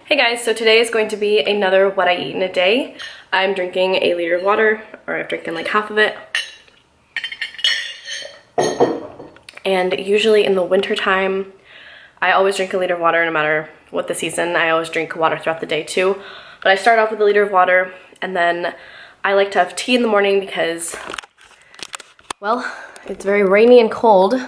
Hey guys, so today is going to be another what I eat in a day. I'm drinking a liter of water, or I've drinking like half of it. And usually in the winter time, I always drink a liter of water no matter what the season. I always drink water throughout the day too. But I start off with a liter of water, and then I like to have tea in the morning because, well, it's very rainy and cold.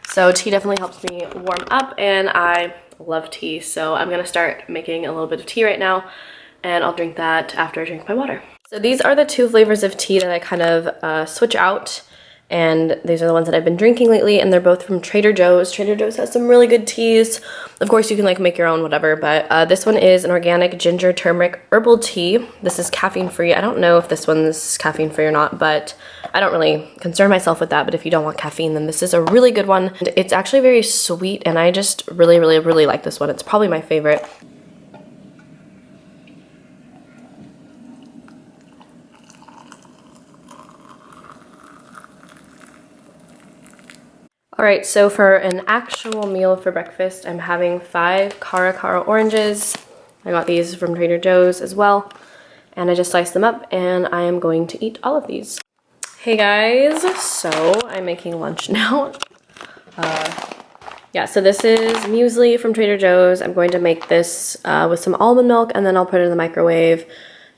So tea definitely helps me warm up, and I love tea. So I'm gonna start making a little bit of tea right now, and I'll drink that after I drink my water. So these are the two flavors of tea that I kind of switch out, and these are the ones that I've been drinking lately, and they're both from Trader Joe's. Trader Joe's has some really good teas. Of course, you can like make your own, whatever, but this one is an organic ginger turmeric herbal tea. This is caffeine free. I don't know if this one's caffeine free or not, but I don't really concern myself with that. But if you don't want caffeine, then this is a really good one. And it's actually very sweet, and I just really like this one. It's probably my favorite. Alright, so for an actual meal for breakfast, I'm having 5 Cara oranges. I got these from Trader Joe's as well. And I just sliced them up, and I am going to eat all of these. Hey guys, so I'm making lunch now. Yeah, so this is muesli from Trader Joe's. I'm going to make this with some almond milk, and then I'll put it in the microwave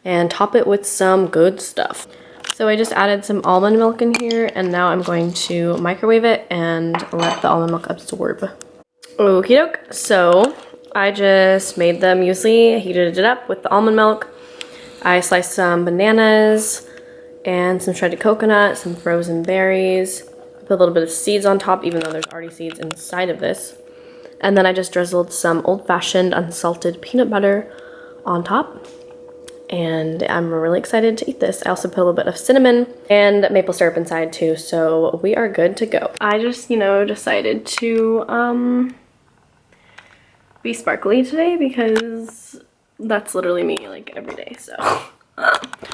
and top it with some good stuff. So I just added some almond milk in here, and now I'm going to microwave it and let the almond milk absorb. Okie doke. So I just made the muesli, heated it up with the almond milk. I sliced some bananas and some shredded coconut, some frozen berries. Put a little bit of seeds on top, even though there's already seeds inside of this. And then I just drizzled some old-fashioned unsalted peanut butter on top. And I'm really excited to eat this. I also put a little bit of cinnamon and maple syrup inside too, so we are good to go. I just, decided to be sparkly today because that's literally me like every day, so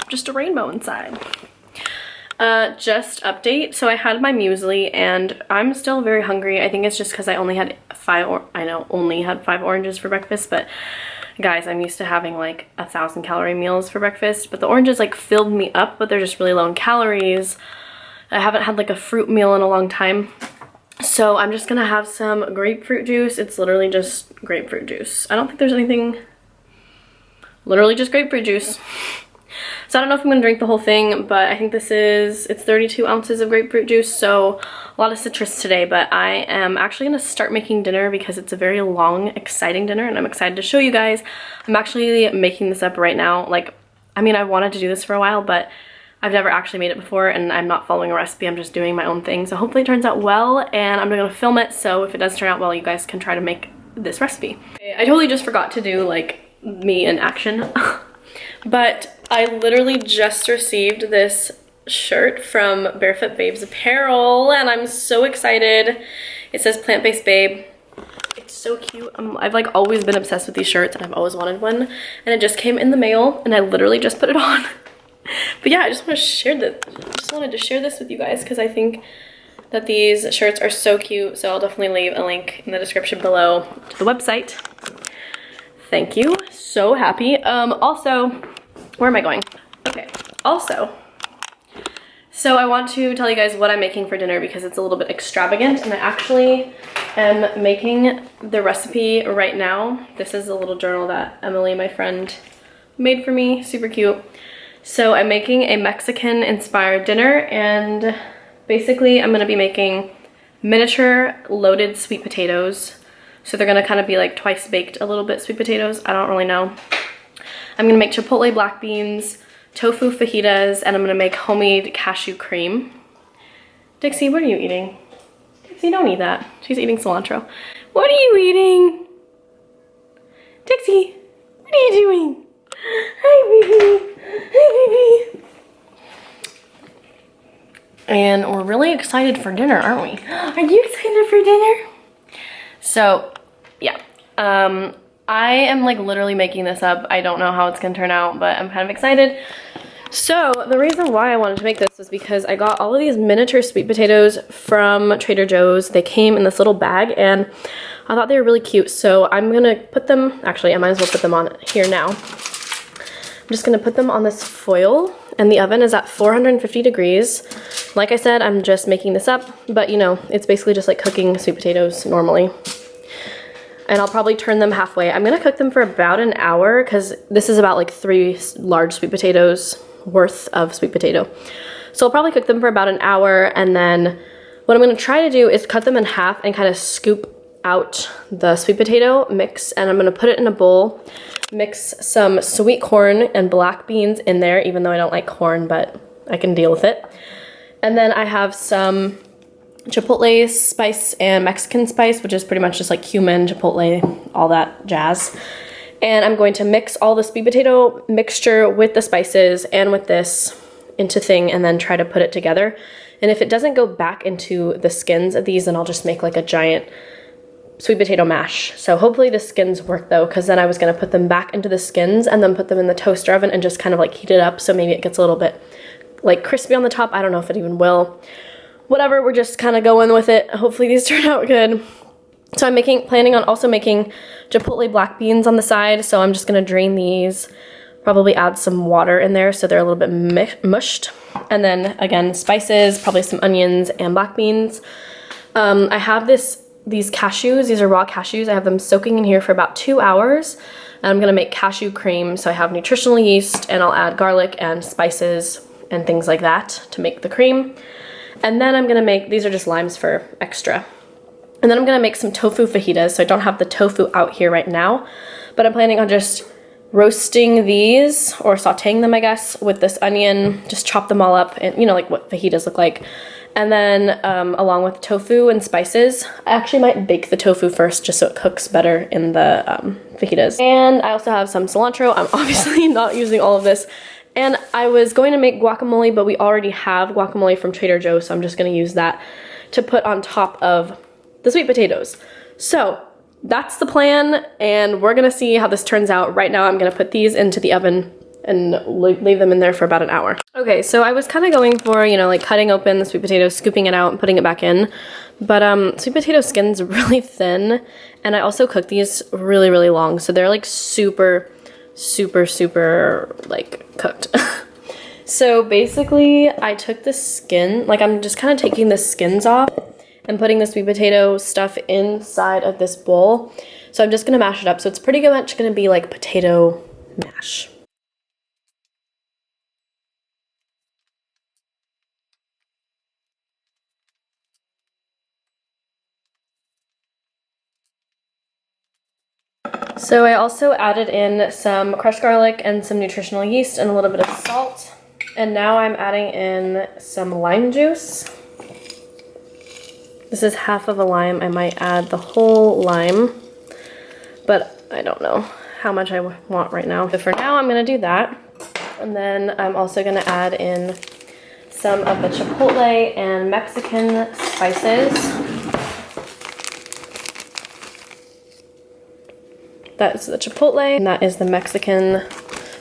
just a rainbow inside. Just update. So I had my muesli and I'm still very hungry. I think it's just because I only had 5 oranges for breakfast, but guys, I'm used to having like 1,000-calorie meals for breakfast, but the oranges like filled me up, but they're just really low in calories. I haven't had like a fruit meal in a long time. So I'm just gonna have some grapefruit juice. It's literally just grapefruit juice. I don't think there's anything, literally just grapefruit juice. So I don't know if I'm gonna drink the whole thing, but I think it's 32 ounces of grapefruit juice, so a lot of citrus today. But I am actually gonna start making dinner because it's a very long, exciting dinner, and I'm excited to show you guys. I'm actually making this up right now. I wanted to do this for a while, but I've never actually made it before, and I'm not following a recipe. I'm just doing my own thing. So hopefully it turns out well, and I'm gonna film it, so if it does turn out well, you guys can try to make this recipe. I totally just forgot to do like me in action. But I literally just received this shirt from Barefoot Babes Apparel, and I'm so excited. It says plant-based babe. It's so cute. I've like always been obsessed with these shirts, and I've always wanted one, and it just came in the mail, and I literally just put it on. But yeah, I just wanted to share this with you guys because I think that these shirts are so cute. So I'll definitely leave a link in the description below to the website. Thank you. So happy. Also, where am I going? Okay. Also, so I want to tell you guys what I'm making for dinner because it's a little bit extravagant, and I actually am making the recipe right now. This is a little journal that Emily, my friend, made for me. Super cute. So I'm making a Mexican-inspired dinner, and basically I'm gonna be making miniature loaded sweet potatoes. So they're gonna kind of be like twice baked a little bit sweet potatoes. I don't really know. I'm gonna make chipotle black beans, tofu fajitas, and I'm gonna make homemade cashew cream. Dixie, what are you eating? Dixie, don't eat that. She's eating cilantro. What are you eating? Dixie, what are you doing? Hi, baby. Hi, baby. And we're really excited for dinner, aren't we? Are you excited for dinner? So, yeah. I am like literally making this up. I don't know how it's gonna turn out, but I'm kind of excited. So the reason why I wanted to make this was because I got all of these miniature sweet potatoes from Trader Joe's. They came in this little bag, and I thought they were really cute, so I'm gonna put them, actually I might as well put them on here now. I'm just gonna put them on this foil, and the oven is at 450 degrees. Like I said, I'm just making this up, but you know, it's basically just like cooking sweet potatoes normally. And I'll probably turn them halfway. I'm gonna cook them for about an hour because this is about like 3 large sweet potatoes worth of sweet potato. So I'll probably cook them for about an hour, and then what I'm gonna try to do is cut them in half and kind of scoop out the sweet potato mix, and I'm gonna put it in a bowl, mix some sweet corn and black beans in there, even though I don't like corn, but I can deal with it. And then I have some chipotle spice and Mexican spice, which is pretty much just like cumin, chipotle, all that jazz. And I'm going to mix all the sweet potato mixture with the spices and with this into thing, and then try to put it together. And if it doesn't go back into the skins of these, then I'll just make like a giant sweet potato mash. So hopefully the skins work though, because then I was gonna put them back into the skins and then put them in the toaster oven and just kind of like heat it up, so maybe it gets a little bit like crispy on the top. I don't know if it even will. Whatever, we're just kind of going with it. Hopefully these turn out good. So I'm planning on also making chipotle black beans on the side, so I'm just gonna drain these, probably add some water in there so they're a little bit mushed. And then again, spices, probably some onions and black beans. I have these cashews, these are raw cashews. I have them soaking in here for about 2 hours. And I'm gonna make cashew cream. So I have nutritional yeast, and I'll add garlic and spices and things like that to make the cream. And then I'm gonna make, these are just limes for extra. And then I'm gonna make some tofu fajitas. So I don't have the tofu out here right now, but I'm planning on just roasting these, or sauteing them, I guess, with this onion, just chop them all up, and you know, like what fajitas look like. And then along with tofu and spices, I actually might bake the tofu first just so it cooks better in the fajitas. And I also have some cilantro. I'm obviously not using all of this. And I was going to make guacamole, but we already have guacamole from Trader Joe's, so I'm just gonna use that to put on top of the sweet potatoes. So that's the plan, and we're gonna see how this turns out. Right now I'm gonna put these into the oven and leave them in there for about an hour. Okay, so I was kind of going for, you know, like cutting open the sweet potato, scooping it out and putting it back in, but sweet potato skin's really thin, and I also cook these really, really long, so they're like super like cooked. So basically I took the skin, like I'm just kind of taking the skins off and putting the sweet potato stuff inside of this bowl. So I'm just gonna mash it up. So it's pretty much gonna be like potato mash. So I also added in some crushed garlic and some nutritional yeast and a little bit of salt. And now I'm adding in some lime juice. This is half of a lime. I might add the whole lime, but I don't know how much I want right now. So for now, I'm gonna do that. And then I'm also gonna add in some of the chipotle and Mexican spices. That is the chipotle, and that is the Mexican.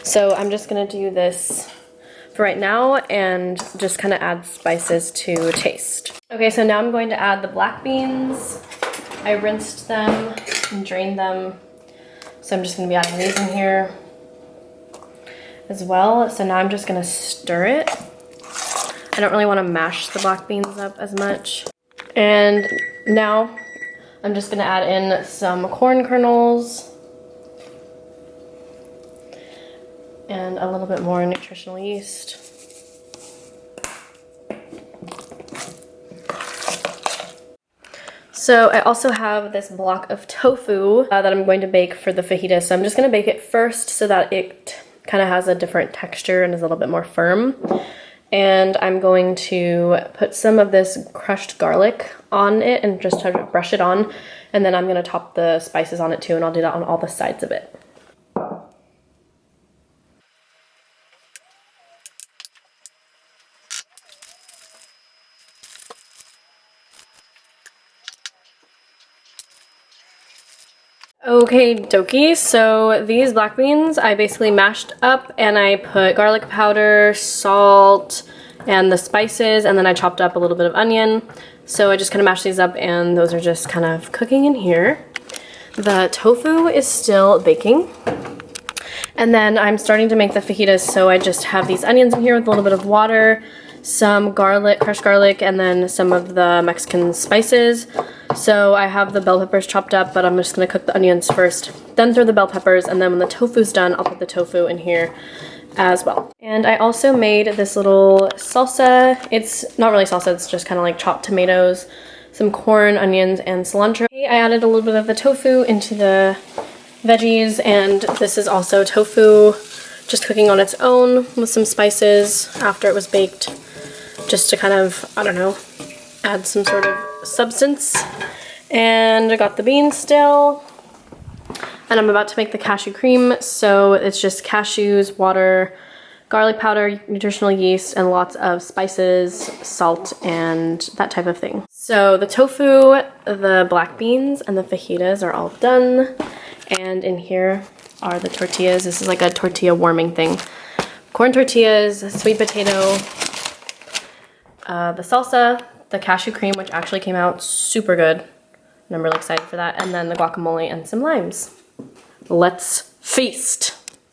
So I'm just gonna do this for right now and just kind of add spices to taste. Okay, so now I'm going to add the black beans. I rinsed them and drained them. So I'm just gonna be adding these in here as well. So now I'm just gonna stir it. I don't really wanna mash the black beans up as much. And now I'm just gonna add in some corn kernels and a little bit more nutritional yeast. So I also have this block of tofu that I'm going to bake for the fajita. So I'm just gonna bake it first so that it kind of has a different texture and is a little bit more firm. And I'm going to put some of this crushed garlic on it and just try to brush it on. And then I'm gonna top the spices on it too, and I'll do that on all the sides of it. Okay, dokie, so these black beans I basically mashed up, and I put garlic powder, salt, and the spices, and then I chopped up a little bit of onion. So I just kind of mashed these up, and those are just kind of cooking in here. The tofu is still baking. And then I'm starting to make the fajitas, so I just have these onions in here with a little bit of water, some garlic, crushed garlic, and then some of the Mexican spices. So I have the bell peppers chopped up, but I'm just gonna cook the onions first, then throw the bell peppers, and then when the tofu's done, I'll put the tofu in here as well. And I also made this little salsa. It's not really salsa, it's just kind of like chopped tomatoes, some corn, onions, and cilantro. I added a little bit of the tofu into the veggies, and this is also tofu just cooking on its own with some spices after it was baked, just to kind of, I don't know, add some sort of substance. And I got the beans still, and I'm about to make the cashew cream. So it's just cashews, water, garlic powder, nutritional yeast, and lots of spices, salt, and that type of thing. So the tofu, the black beans, and the fajitas are all done. And in here are the tortillas. This is like a tortilla warming thing. Corn tortillas, sweet potato, the salsa, the cashew cream, which actually came out super good, and I'm really excited for that, and then the guacamole and some limes. Let's feast!